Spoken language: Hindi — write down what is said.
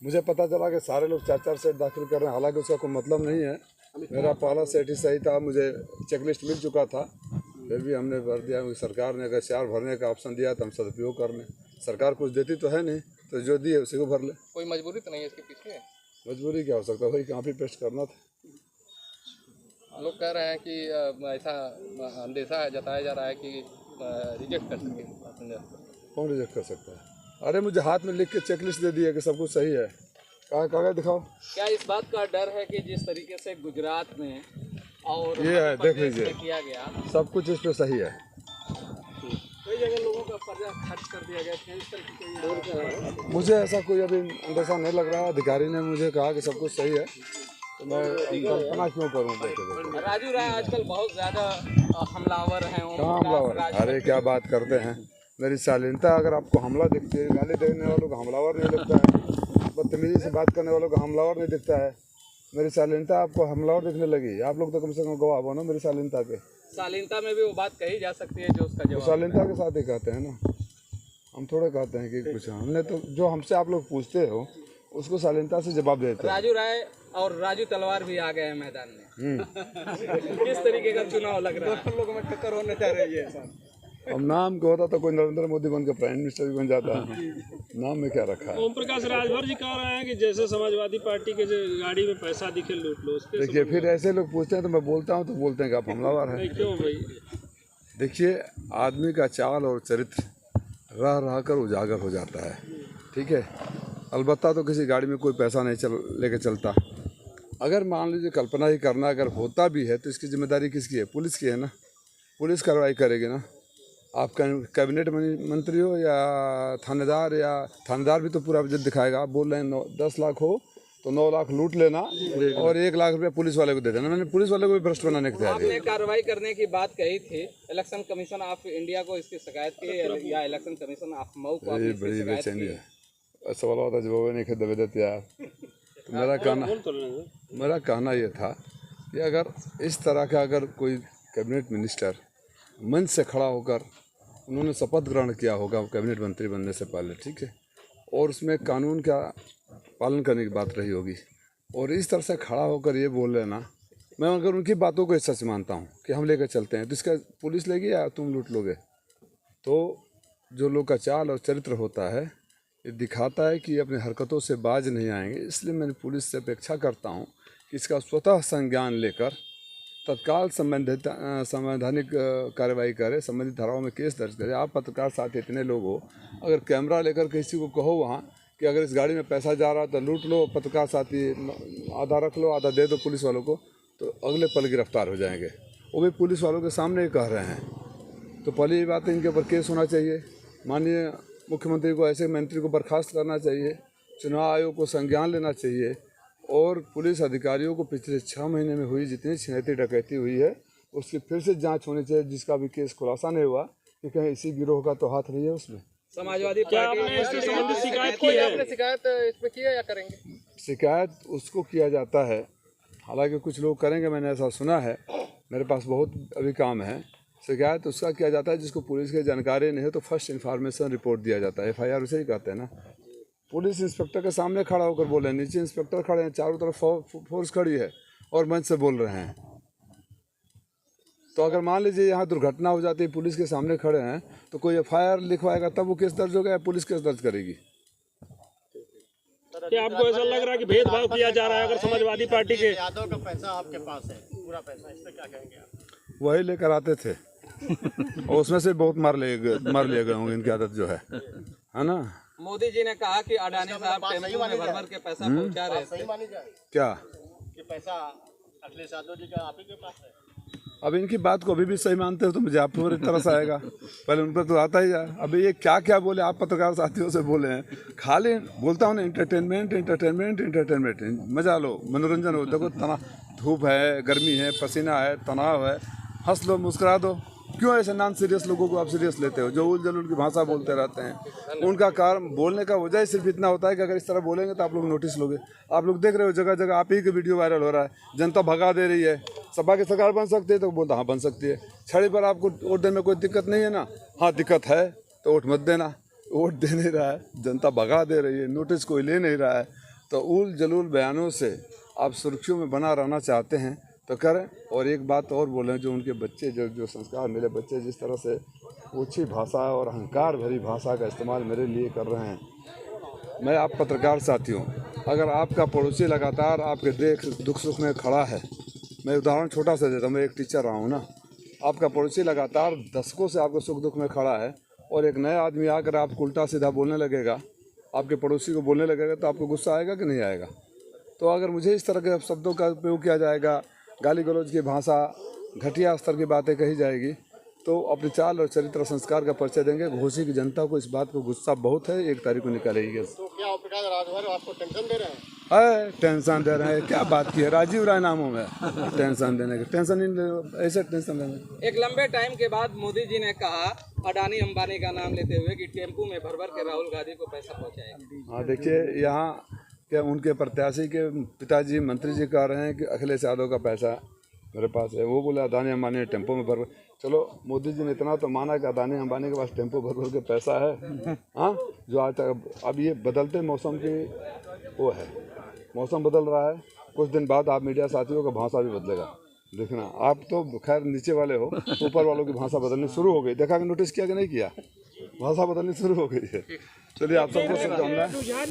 मुझे पता चला कि सारे लोग 4-4 सेट दाखिल कर रहे हैं, हालांकि उसका कोई मतलब नहीं है। मेरा पहला सेट ही सही था, मुझे चेकलिस्ट मिल चुका था, फिर भी हमने भर दिया। सरकार ने अगर 4 भरने का ऑप्शन दिया तो हम सदुपयोग कर लें। सरकार कुछ देती तो है नहीं, तो जो दी है उसी को भर ले। कोई मजबूरी तो नहीं है इसके पीछे? मजबूरी क्या हो सकता है भाई, कॉपी पेस्ट करना था। लोग कह रहे हैं कि ऐसा अंदेशा जताया जा रहा है कि रिजेक्ट कर सके पैसेंजर। कौन रिजेक्ट कर सकता है? अरे मुझे हाथ में लिख के चेकलिस्ट दे दिया कि सब कुछ सही है। कागज दिखाओ। क्या इस बात का डर है कि जिस तरीके से गुजरात में और ये है, देख लीजिए, किया गया सब कुछ इस पे सही है। कई जगह लोगों का पर्चा खर्च कर दिया गया, इस तरह की मुझे ऐसा कोई अभी अंदेशा नहीं लग रहा। अधिकारी ने मुझे कहा कि सब कुछ सही है, तो मैं कल्पना क्यों करूँ? राजू राय आजकल बहुत ज़्यादा हमलावर हैं। कहाँ हमलावर? अरे क्या बात करते हैं, मेरी शालीनता अगर आपको हमला दिखती है, गाली देने वालों को हमलावर नहीं लगता है, बदतमीजी से बात करने वालों को हमलावर नहीं दिखता है। मेरी शालीनता आपको हमलावर दिखने लगी? आप लोग तो कम से कम गवाह बनो मेरी शालीनता के। शालीनता में भी वो बात कही जा सकती है जो उसका जवाब। शालीनता के साथ ही कहते हैं ना, हम थोड़े कहते हैं कि कुछ। हमने तो जो हमसे आप लोग पूछते हो उसको शालीनता से जवाब देते हैं। राजू राय और राजू तलवार भी आ गए हैं मैदान में। किस तरीके का चुनाव लग रहा है? दोनों लोगों में टक्कर होने जा रही है। अब नाम को होता तो कोई नरेंद्र मोदी बन के प्राइम मिनिस्टर भी बन जाता है। नाम में क्या रखा है? ओम प्रकाश राजभर जी कह रहे हैं कि जैसे समाजवादी पार्टी के जो गाड़ी में पैसा दिखे लूट लो। देखिए, फिर ऐसे लोग पूछते हैं तो मैं बोलता हूँ तो बोलते हैं कि आप हमलावर हैं। क्यों भाई? देखिए, आदमी का चाल और चरित्र रह रह कर उजागर हो जाता है, ठीक है। अलबत्ता तो किसी गाड़ी में कोई पैसा नहीं लेके चलता। अगर मान लीजिए कल्पना ही करना, अगर होता भी है तो इसकी जिम्मेदारी किसकी है? पुलिस की है ना। पुलिस कार्रवाई करेगी ना। आप कैबिनेट मंत्री हो या थानेदार, या थानेदार भी तो पूरा बजट दिखाएगा। आप बोल रहे हैं 10 लाख हो तो 9 लाख लूट लेना और 1 लाख रुपया पुलिस वाले को दे देना। मैंने पुलिस वाले को भी भ्रष्ट बनाने की तैयारी है। आपने कार्रवाई करने की बात कही थी, इलेक्शन कमीशन ऑफ इंडिया को इसकी शिकायत की या इलेक्शन कमीशन ऑफ मऊ को आपने इसकी शिकायत की? सवाल होता जवाब नहीं दे देते यार। तो मेरा कहना ये था कि अगर इस तरह का अगर कोई कैबिनेट मिनिस्टर मंच से खड़ा होकर, उन्होंने शपथ ग्रहण किया होगा कैबिनेट मंत्री बनने से पहले, ठीक है, और उसमें कानून का पालन करने की बात रही होगी, और इस तरह से खड़ा होकर ये बोल लेना, मैं अगर उनकी बातों को सच मानता हूँ कि हम लेकर चलते हैं तो इसका पुलिस लेगी या तुम लूट लोगे? तो जो लोग का चाल और चरित्र होता है ये दिखाता है कि अपनी हरकतों से बाज नहीं आएंगे। इसलिए मैंने पुलिस से अपेक्षा करता हूँ कि इसका स्वतः संज्ञान लेकर तत्काल संवैधानिक कार्रवाई करे, संबंधित धाराओं में केस दर्ज करे। आप पत्रकार साथी इतने लोग हो, अगर कैमरा लेकर किसी को कहो वहाँ कि अगर इस गाड़ी में पैसा जा रहा तो लूट लो, पत्रकार साथी आधा रख लो, आधा दे दो पुलिस वालों को, तो अगले पल गिरफ्तार हो जाएंगे। वो भी पुलिस वालों के सामने ही कह रहे हैं। तो पहली बात है, इनके ऊपर केस होना चाहिए। माननीय मुख्यमंत्री को, ऐसे मंत्री को बर्खास्त करना चाहिए। चुनाव आयोग को संज्ञान लेना चाहिए और पुलिस अधिकारियों को पिछले 6 महीने में हुई जितनी छिनैती डकैती हुई है उसकी फिर से जांच होनी चाहिए, जिसका भी केस खुलासा नहीं हुआ कि कहीं इसी गिरोह का तो हाथ नहीं है उसमें। समाजवादी पार्टी ने इससे संबंधित शिकायत की है? आपने शिकायत इस पे की है या करेंगे? शिकायत उसको किया जाता है, हालांकि कुछ लोग करेंगे, मैंने ऐसा सुना है। मेरे पास बहुत अभी काम है। शिकायत उसका किया जाता है जिसको पुलिस की जानकारी नहीं हो तो फर्स्ट इन्फॉर्मेशन रिपोर्ट दिया जाता है। FIR उसे ही कहते हैं ना। पुलिस इंस्पेक्टर के सामने खड़ा होकर बोले, नीचे इंस्पेक्टर खड़े हैं, चारों तरफ फोर्स खड़ी है और मंच से बोल रहे हैं। तो अगर मान लीजिए यहाँ दुर्घटना हो जाती है, पुलिस के सामने खड़े हैं, तो कोई FIR लिखवाएगा तब वो केस दर्ज होगा या पुलिस केस दर्ज करेगी? क्या आपको ऐसा लग रहा है कि भेदभाव किया जा रहा है? अगर समाजवादी पार्टी के यादव का पैसा आपके पास है, पूरा पैसा, इस पे क्या कहेंगे आप? वही लेकर आते थे और उसमें से बहुत मार लिए गए होंगे, इनकी आदत जो है ना। मोदी जी ने कहा कि अडानी साहब टेम्पो में भर के पैसा पहुंचा रहे थे। सही मानी जाए क्या कि पैसा अखिलेश यादव जी का आप ही के पास है? अब इनकी बात को अभी भी सही मानते हो तो मुझे आप पर तरस आएगा। पहले उन पर तो आता ही है। अभी ये क्या क्या बोले, आप पत्रकार साथियों से बोले हैं, खाली बोलता हूँ ना, एंटरटेनमेंट एंटरटेनमेंट एंटरटेनमेंट, मजा लो, मनोरंजन हो। देखो धूप है, गर्मी है, पसीना है, तनाव है, हंस लो, मुस्कुरा दो। क्यों ऐसे नॉन सीरियस लोगों को आप सीरियस लेते हो, जो उल जलूल की भाषा बोलते रहते हैं। उनका कारण बोलने का वजह सिर्फ इतना होता है कि अगर इस तरह बोलेंगे तो आप लोग नोटिस लोगे। आप लोग देख रहे हो जगह जगह आप ही की वीडियो वायरल हो रहा है, जनता भगा दे रही है। सपा की सरकार बन सकती है तो बोलता हाँ बन सकती है। छड़ी पर आपको वोट देने में कोई दिक्कत नहीं है ना, हाँ दिक्कत है तो वोट मत देना। वोट दे नहीं रहा है, जनता भगा दे रही है, नोटिस कोई ले नहीं रहा है। तो उल जलूल बयानों से आप सुर्खियों में बना रहना चाहते हैं तो करें। और एक बात और बोलें, जो उनके बच्चे जो संस्कार मेरे बच्चे जिस तरह से ऊँची भाषा और अहंकार भरी भाषा का इस्तेमाल मेरे लिए कर रहे हैं। मैं आप पत्रकार साथियों, अगर आपका पड़ोसी लगातार आपके दुख सुख में खड़ा है, मैं उदाहरण छोटा सा देता हूँ, मैं एक टीचर रहा हूँ ना, आपका पड़ोसी लगातार दशकों से आपके सुख दुख में खड़ा है और एक नया आदमी आकर आपको उल्टा सीधा बोलने लगेगा, आपके पड़ोसी को बोलने लगेगा, तो आपको गुस्सा आएगा कि नहीं आएगा। तो अगर मुझे इस तरह के शब्दों का उपयोग किया जाएगा, गाली गलौज की भाषा, घटिया स्तर की बातें कही जाएगी, तो अपनी चाल और चरित्र संस्कार का परिचय देंगे। घोसी की जनता को इस बात को गुस्सा बहुत है, 1 तारीख को निकालेगी। तो क्या प्रकाश राजभर आपको टेंशन दे रहे हैं? टेंशन दे रहे हैं, क्या बात की है, राजीव राय नाम हूँ मैं, टेंशन देने की, टेंशन नहीं, ऐसे टेंशन देने। एक लंबे टाइम के बाद मोदी जी ने कहा अडानी अंबानी का नाम लेते हुए कि टेम्पू में भर भर के राहुल गांधी को पैसा पहुंचाएगा। हाँ देखिए, यहाँ क्या उनके प्रत्याशी के पिताजी मंत्री जी कह रहे हैं कि अखिलेश यादव का पैसा मेरे पास है। वो बोले अडानी अंबानी टेम्पो में भर। चलो मोदी जी ने इतना तो माना कि अडानी अंबानी के पास टेम्पो भर भर के पैसा है। हाँ, जो आज तक अब ये बदलते मौसम की वो है, मौसम बदल रहा है। कुछ दिन बाद आप मीडिया साथियों का भाषा भी बदलेगा, देखना। आप तो खैर नीचे वाले हो, ऊपर वालों की भाषा बदलनी शुरू हो गई। देखा कि नोटिस किया कि नहीं किया, भाषा बदलनी शुरू हो गई है। चलिए आप सबको शुभकामनाएं।